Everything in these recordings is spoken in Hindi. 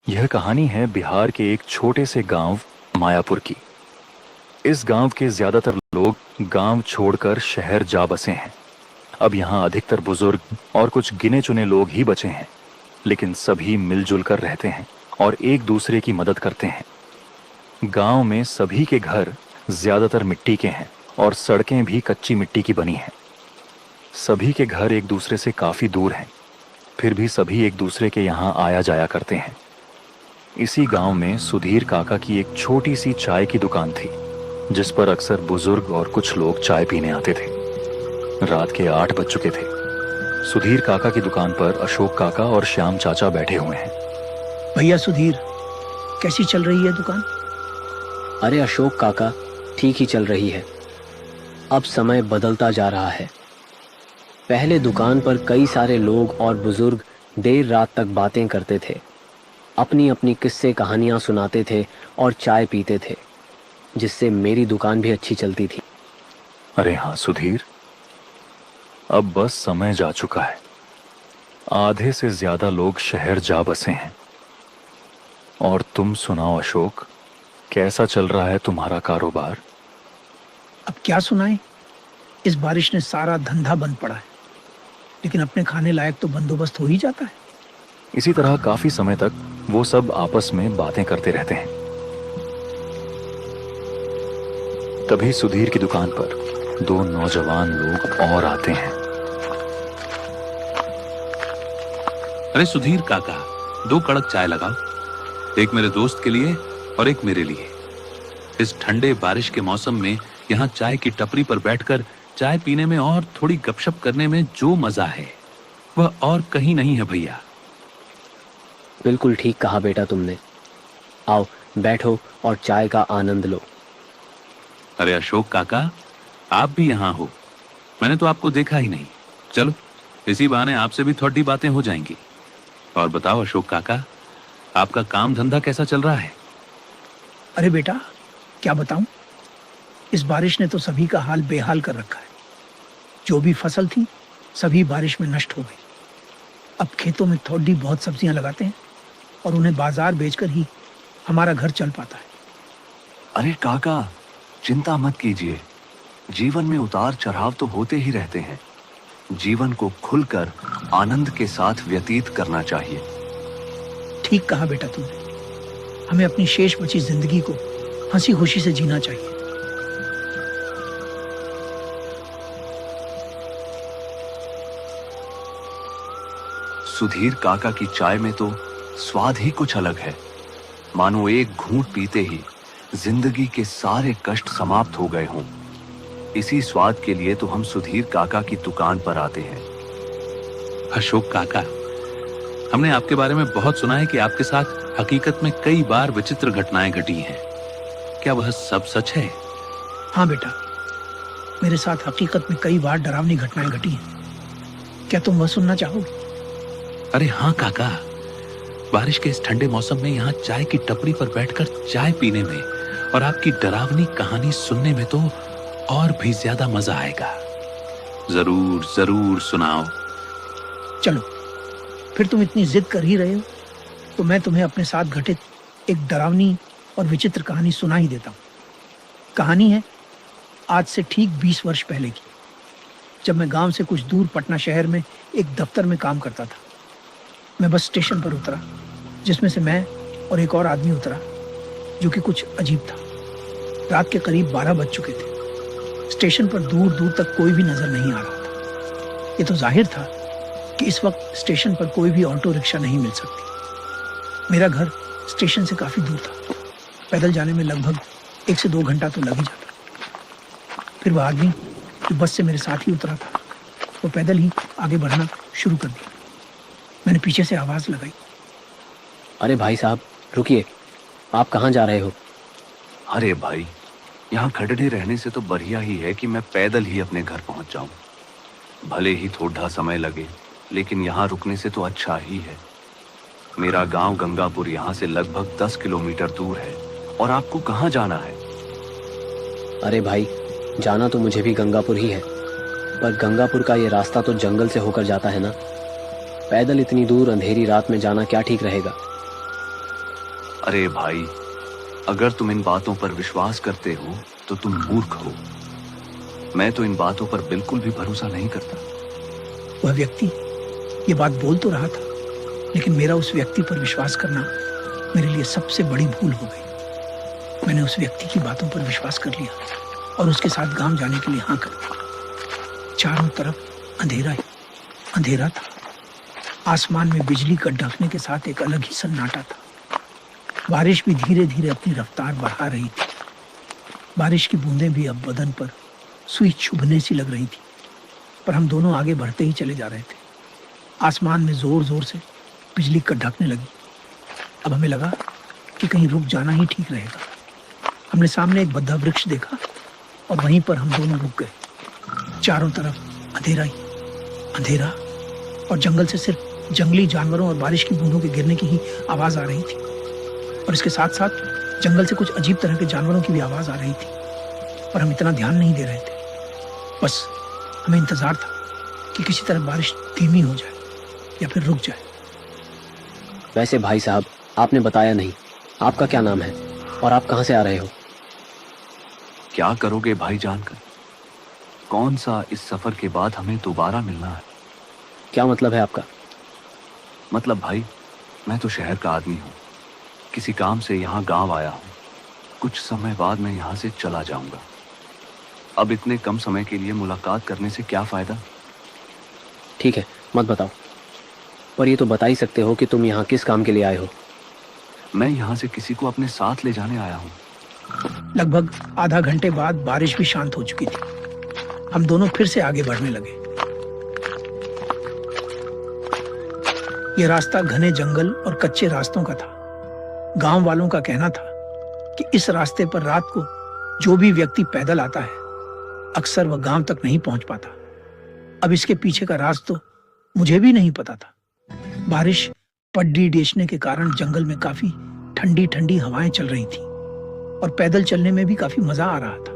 यह कहानी है बिहार के एक छोटे से गांव मायापुर की। इस गांव के ज्यादातर लोग गांव छोड़कर शहर जा बसे हैं। अब यहाँ अधिकतर बुजुर्ग और कुछ गिने चुने लोग ही बचे हैं, लेकिन सभी मिलजुल कर रहते हैं और एक दूसरे की मदद करते हैं। गांव में सभी के घर ज्यादातर मिट्टी के हैं और सड़कें भी कच्ची मिट्टी की बनी हैं। सभी के घर एक दूसरे से काफी दूर हैं, फिर भी सभी एक दूसरे के यहाँ आया जाया करते हैं। इसी गांव में सुधीर काका की एक छोटी सी चाय की दुकान थी, जिस पर अक्सर बुजुर्ग और कुछ लोग चाय पीने आते थे। रात के 8 बज चुके थे। सुधीर काका की दुकान पर अशोक काका और श्याम चाचा बैठे हुए हैं। भैया सुधीर, कैसी चल रही है दुकान? अरे अशोक काका, ठीक ही चल रही है। अब समय बदलता जा रहा है। पहले दुकान पर कई सारे लोग और बुजुर्ग देर रात तक बातें करते थे, अपनी अपनी किस्से कहानियां सुनाते थे और चाय पीते थे, जिससे मेरी दुकान भी अच्छी चलती थी। अरे हाँ सुधीर, अब बस समय जा चुका है। आधे से ज्यादा लोग शहर जा बसे हैं। और तुम सुनाओ अशोक, कैसा चल रहा है तुम्हारा कारोबार? अब क्या सुनाएं? इस बारिश ने सारा धंधा बंद पड़ा है, लेकिन अपने खाने लायक तो बंदोबस्त हो ही जाता है। इसी तरह काफी समय तक वो सब आपस में बातें करते रहते हैं। तभी सुधीर की दुकान पर 2 नौजवान लोग और आते हैं। अरे सुधीर काका, 2 कड़क चाय लगाओ, एक मेरे दोस्त के लिए और एक मेरे लिए। इस ठंडे बारिश के मौसम में यहाँ चाय की टपरी पर बैठकर चाय पीने में और थोड़ी गपशप करने में जो मजा है वह और कहीं नहीं है भैया। बिल्कुल ठीक कहा बेटा तुमने। आओ बैठो और चाय का आनंद लो। अरे अशोक काका, आप भी यहाँ हो, मैंने तो आपको देखा ही नहीं। चलो इसी बहाने आपसे भी थोड़ी बातें हो जाएंगी। और बताओ अशोक काका, आपका काम धंधा कैसा चल रहा है? अरे बेटा, क्या बताऊं, इस बारिश ने तो सभी का हाल बेहाल कर रखा है। जो भी फसल थी सभी बारिश में नष्ट हो गई। अब खेतों में थोड़ी बहुत सब्जियां लगाते हैं और उन्हें बाजार बेचकर ही हमारा घर चल पाता है। अरे काका, चिंता मत कीजिए। जीवन में उतार चढ़ाव तो होते ही रहते हैं। जीवन को खुलकर आनंद के साथ व्यतीत करना चाहिए। ठीक कहा बेटा तुमने। हमें अपनी शेष बची जिंदगी को हंसी खुशी से जीना चाहिए। सुधीर काका की चाय में तो स्वाद ही कुछ अलग है। मानो एक घूंट पीते ही जिंदगी के सारे कष्ट समाप्त हो गए हों। इसी स्वाद के लिए तो हम सुधीर काका की दुकान पर आते हैं। अशोक काका, हमने आपके बारे में बहुत सुना है कि आपके साथ हकीकत में कई बार विचित्र घटनाएं घटी हैं। क्या वह सब सच है? हाँ बेटा, मेरे साथ हकीकत में कई बार डरावनी घटनाएं घटी हैं। क्या तुम वह सुनना चाहोगे? अरे हाँ काका, बारिश के इस ठंडे मौसम में यहाँ चाय की टपरी पर बैठकर चाय पीने में और आपकी डरावनी कहानी सुनने में तो और भी ज्यादा मजा आएगा। जरूर जरूर सुनाओ। चलो, फिर तुम इतनी जिद कर ही रहे हो तो मैं तुम्हें अपने साथ घटित एक डरावनी और विचित्र कहानी सुना ही देता हूँ। कहानी है आज से ठीक 20 वर्ष पहले की, जब मैं गांव से कुछ दूर पटना शहर में एक दफ्तर में काम करता था। मैं बस स्टेशन पर उतरा, जिसमें से मैं और एक और आदमी उतरा, जो कि कुछ अजीब था। रात के करीब 12 बज चुके थे। स्टेशन पर दूर दूर तक कोई भी नजर नहीं आ रहा था। ये तो जाहिर था कि इस वक्त स्टेशन पर कोई भी ऑटो रिक्शा नहीं मिल सकती। मेरा घर स्टेशन से काफी दूर था। पैदल जाने में लगभग 1 से 2 घंटा तो लग ही जाता। फिर वह आदमी जो बस से मेरे साथ ही उतरा था, वो पैदल ही आगे बढ़ना शुरू कर दिया। मैंने पीछे से आवाज लगाई, अरे भाई साहब रुकिए, आप कहाँ जा रहे हो? अरे भाई, यहाँ खड़े रहने से तो बढ़िया ही है कि मैं पैदल ही अपने घर पहुंच जाऊं। भले ही थोड़ा समय लगे, लेकिन यहाँ रुकने से तो अच्छा ही है। मेरा गांव गंगापुर यहाँ से लगभग 10 किलोमीटर दूर है। और आपको कहाँ जाना है? अरे भाई, जाना तो मुझे भी गंगापुर ही है, पर गंगापुर का ये रास्ता तो जंगल से होकर जाता है ना। पैदल इतनी दूर अंधेरी रात में जाना क्या ठीक रहेगा? अरे भाई, अगर तुम इन बातों पर विश्वास करते हो तो तुम मूर्ख हो। मैं तो इन बातों पर बिल्कुल भी भरोसा नहीं करता। वह व्यक्ति ये बात बोल तो रहा था, लेकिन मेरा उस व्यक्ति पर विश्वास करना मेरे लिए सबसे बड़ी भूल हो गई। मैंने उस व्यक्ति की बातों पर विश्वास कर लिया और उसके साथ गांव जाने के लिए हाँ कर दी। चारों तरफ अंधेरा ही अंधेरा था। आसमान में बिजली का ढकने के साथ एक अलग ही सन्नाटा था। बारिश भी धीरे धीरे अपनी रफ्तार बढ़ा रही थी। बारिश की बूंदें भी अब बदन पर सुई चुभने सी लग रही थी, पर हम दोनों आगे बढ़ते ही चले जा रहे थे। आसमान में जोर जोर से बिजली कड़कने लगी। अब हमें लगा कि कहीं रुक जाना ही ठीक रहेगा। हमने सामने एक बद्धा वृक्ष देखा और वहीं पर हम दोनों रुक गए। चारों तरफ अंधेरा ही अंधेरा और जंगल से सिर्फ जंगली जानवरों और बारिश की बूंदों के गिरने की ही आवाज आ रही थी, और इसके साथ साथ जंगल से कुछ अजीब तरह के जानवरों की भी आवाज आ रही थी, पर हम इतना ध्यान नहीं दे रहे थे। बस हमें इंतजार था कि किसी तरह बारिश धीमी हो जाए या फिर रुक जाए। वैसे भाई साहब, आपने बताया नहीं, आपका क्या नाम है और आप कहाँ से आ रहे हो? क्या करोगे भाई जानकर? कौन सा इस सफर के बाद हमें दोबारा मिलना है? क्या मतलब है आपका? मतलब भाई, मैं तो शहर का आदमी हूँ। किसी काम से यहाँ गांव आया हूँ। कुछ समय बाद मैं यहाँ से चला जाऊंगा। अब इतने कम समय के लिए मुलाकात करने से क्या फायदा? ठीक है, मत बताओ, पर ये तो बता ही सकते हो कि तुम यहाँ किस काम के लिए आए हो। मैं यहाँ से किसी को अपने साथ ले जाने आया हूँ। लगभग आधा घंटे बाद बारिश भी शांत हो चुकी थी। हम दोनों फिर से आगे बढ़ने लगे। यह रास्ता घने जंगल और कच्चे रास्तों का था। गांव वालों का कहना था कि इस रास्ते पर रात को जो भी व्यक्ति पैदल आता है, अक्सर वह गांव तक नहीं पहुंच पाता। अब इसके पीछे का राज तो मुझे भी नहीं पता था। बारिश पड्डी डेशने के कारण जंगल में काफी ठंडी ठंडी हवाएं चल रही थी और पैदल चलने में भी काफी मजा आ रहा था।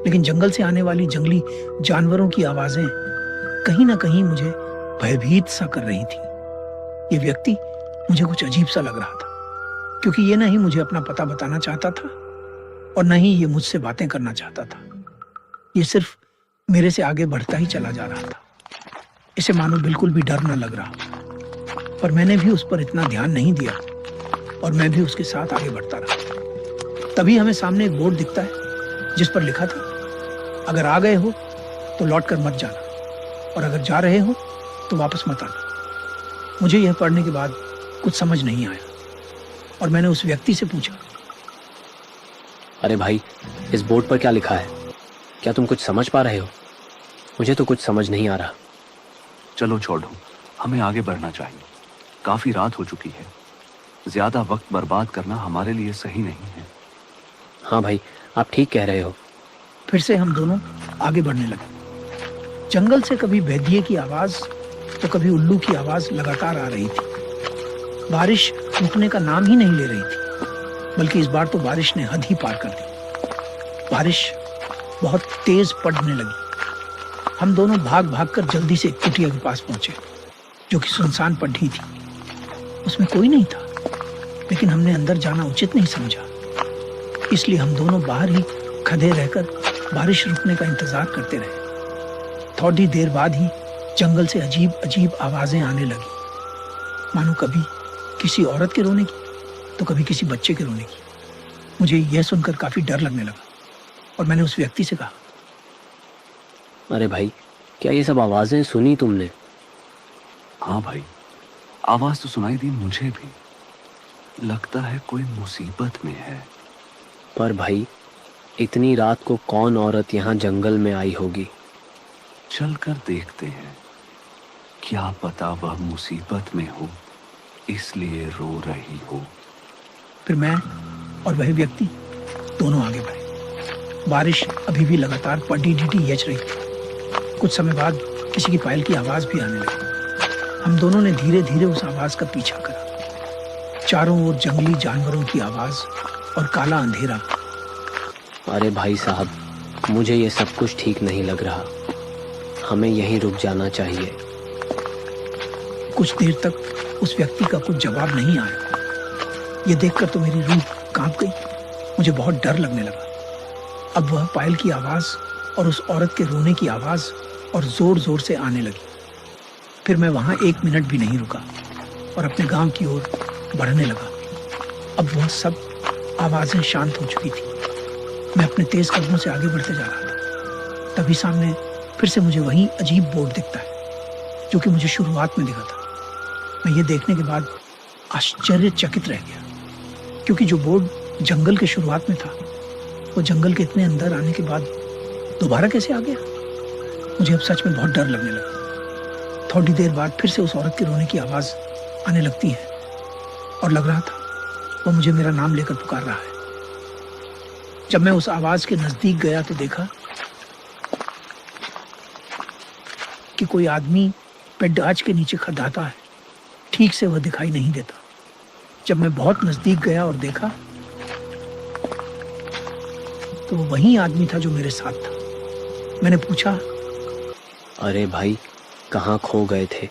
लेकिन जंगल से आने वाली जंगली जानवरों की आवाजें कहीं ना कहीं मुझे भयभीत सा कर रही थी। ये व्यक्ति मुझे कुछ अजीब सा लग रहा था, क्योंकि ये न ही मुझे अपना पता बताना चाहता था और न ही ये मुझसे बातें करना चाहता था। ये सिर्फ मेरे से आगे बढ़ता ही चला जा रहा था। इसे मानो बिल्कुल भी डर न लग रहा, पर मैंने भी उस पर इतना ध्यान नहीं दिया और मैं भी उसके साथ आगे बढ़ता रहा। तभी हमें सामने एक बोर्ड दिखता है जिस पर लिखा था, अगर आ गए हो तो लौट कर मत जाना और अगर जा रहे हो तो वापस मत आना। मुझे यह पढ़ने के बाद कुछ समझ नहीं आया और मैंने उस व्यक्ति से पूछा, अरे भाई, इस बोर्ड पर क्या लिखा है? क्या तुम कुछ समझ पा रहे हो? मुझे तो कुछ समझ नहीं आ रहा। चलो छोड़ो, हमें आगे बढ़ना चाहिए। काफी रात हो चुकी है। ज्यादा वक्त बर्बाद करना हमारे लिए सही नहीं है। हाँ भाई, आप ठीक कह रहे हो। फिर से हम दोनों आगे बढ़ने लगे। जंगल से कभी भेदिए की आवाज तो कभी उल्लू की आवाज लगातार आ रही थी। बारिश रुकने का नाम ही नहीं ले रही थी, बल्कि इस बार तो बारिश ने हद ही पार कर दी। बारिश बहुत तेज पड़ने लगी। हम दोनों भाग भाग कर जल्दी से एक कुटिया के पास पहुंचे, जो कि सुनसान पड्डी थी। उसमें कोई नहीं था, लेकिन हमने अंदर जाना उचित नहीं समझा, इसलिए हम दोनों बाहर ही खड़े रहकर बारिश रुकने का इंतजार करते रहे। थोड़ी देर बाद ही जंगल से अजीब अजीब आवाजें आने लगी, मानो कभी किसी औरत के रोने की तो कभी किसी बच्चे के रोने की। मुझे यह सुनकर काफी डर लगने लगा और मैंने उस व्यक्ति से कहा, अरे भाई, क्या ये सब आवाजें सुनी तुमने? हाँ भाई, आवाज तो सुनाई दी मुझे भी। लगता है कोई मुसीबत में है। पर भाई, इतनी रात को कौन औरत यहाँ जंगल में आई होगी? चलकर देखते हैं। क्या पता वह मुसीबत में हो, इसलिए रो रही हो। फिर मैं और वह व्यक्ति दोनों आगे बढ़े। बारिश अभी भी लगातार पड्डी डीडी यच रही थी। कुछ समय बाद किसी की पायल की आवाज भी आने लगी। हम दोनों ने धीरे धीरे उस आवाज का पीछा करा। चारों ओर जंगली जानवरों की आवाज और काला अंधेरा। अरे भाई साहब, मुझे ये सब कुछ ठीक नहीं लग रहा। हमें यहीं रुक जाना चाहिए। कुछ देर तक उस व्यक्ति का कुछ जवाब नहीं आया। ये देखकर तो मेरी रूह कांप गई। मुझे बहुत डर लगने लगा। अब वह पायल की आवाज और उस औरत के रोने की आवाज और जोर जोर से आने लगी। फिर मैं वहां 1 मिनट भी नहीं रुका और अपने गांव की ओर बढ़ने लगा। अब वह सब आवाजें शांत हो चुकी थी। मैं अपने तेज कदमों से आगे बढ़ते जा रहा था। तभी सामने फिर से मुझे वही अजीब बोर्ड दिखता है जो कि मुझे शुरुआत में दिखा था। मैं ये देखने के बाद आश्चर्यचकित रह गया, क्योंकि जो बोर्ड जंगल के शुरुआत में था वो जंगल के इतने अंदर आने के बाद दोबारा कैसे आ गया। मुझे अब सच में बहुत डर लगने लगा। थोड़ी देर बाद फिर से उस औरत के रोने की आवाज आने लगती है और लग रहा था वो मुझे मेरा नाम लेकर पुकार रहा है। जब मैं उस आवाज के नजदीक गया तो देखा कि कोई आदमी पेड़ाज के नीचे खड़ाता है। ठीक से वह दिखाई नहीं देता। जब मैं बहुत नजदीक गया और देखा तो वो वही आदमी था जो मेरे साथ था। मैंने पूछा, अरे भाई, कहाँ खो गए थे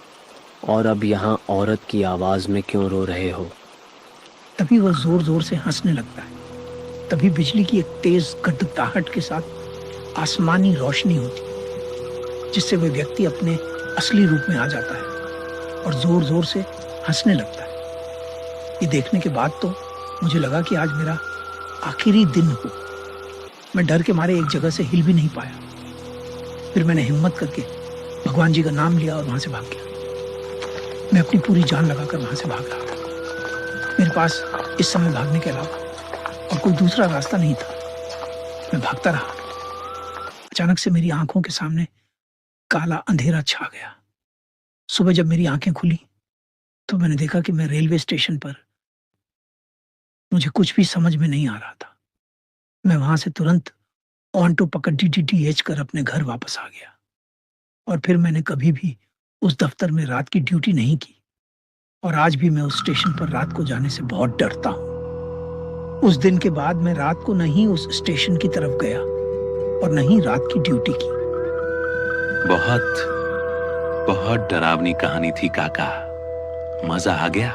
और अब यहाँ औरत की आवाज में क्यों रो रहे हो? तभी वह जोर जोर से हंसने लगता है। तभी बिजली की एक तेज गड़गड़ाहट के साथ आसमानी रोशनी होती है, जिससे वह व्यक्ति अपने असली रूप में आ जाता है और जोर जोर से हंसने लगता है। ये देखने के बाद तो मुझे लगा कि आज मेरा आखिरी दिन हो। मैं डर के मारे एक जगह से हिल भी नहीं पाया। फिर मैंने हिम्मत करके भगवान जी का नाम लिया और वहां से भाग गया। मैं अपनी पूरी जान लगाकर वहां से भाग रहा था। मेरे पास इस समय भागने के अलावा और कोई दूसरा रास्ता नहीं था। मैं भागता रहा। अचानक से मेरी आंखों के सामने काला अंधेरा छा गया। सुबह जब मेरी आंखें खुली तो मैंने देखा कि मैं रेलवे स्टेशन पर। मुझे कुछ भी समझ में नहीं आ रहा था। मैं वहां से तुरंत ऑटो पकड़ DTTH कर अपने घर वापस आ गया। और फिर मैंने कभी भी उस दफ्तर में रात की ड्यूटी नहीं की। और आज भी मैं उस स्टेशन पर रात को जाने से बहुत डरता हूं। उस दिन के बाद मैं रात को न ही उस स्टेशन की तरफ गया और न ही रात की ड्यूटी की। बहुत बहुत डरावनी कहानी थी काका। मजा आ गया।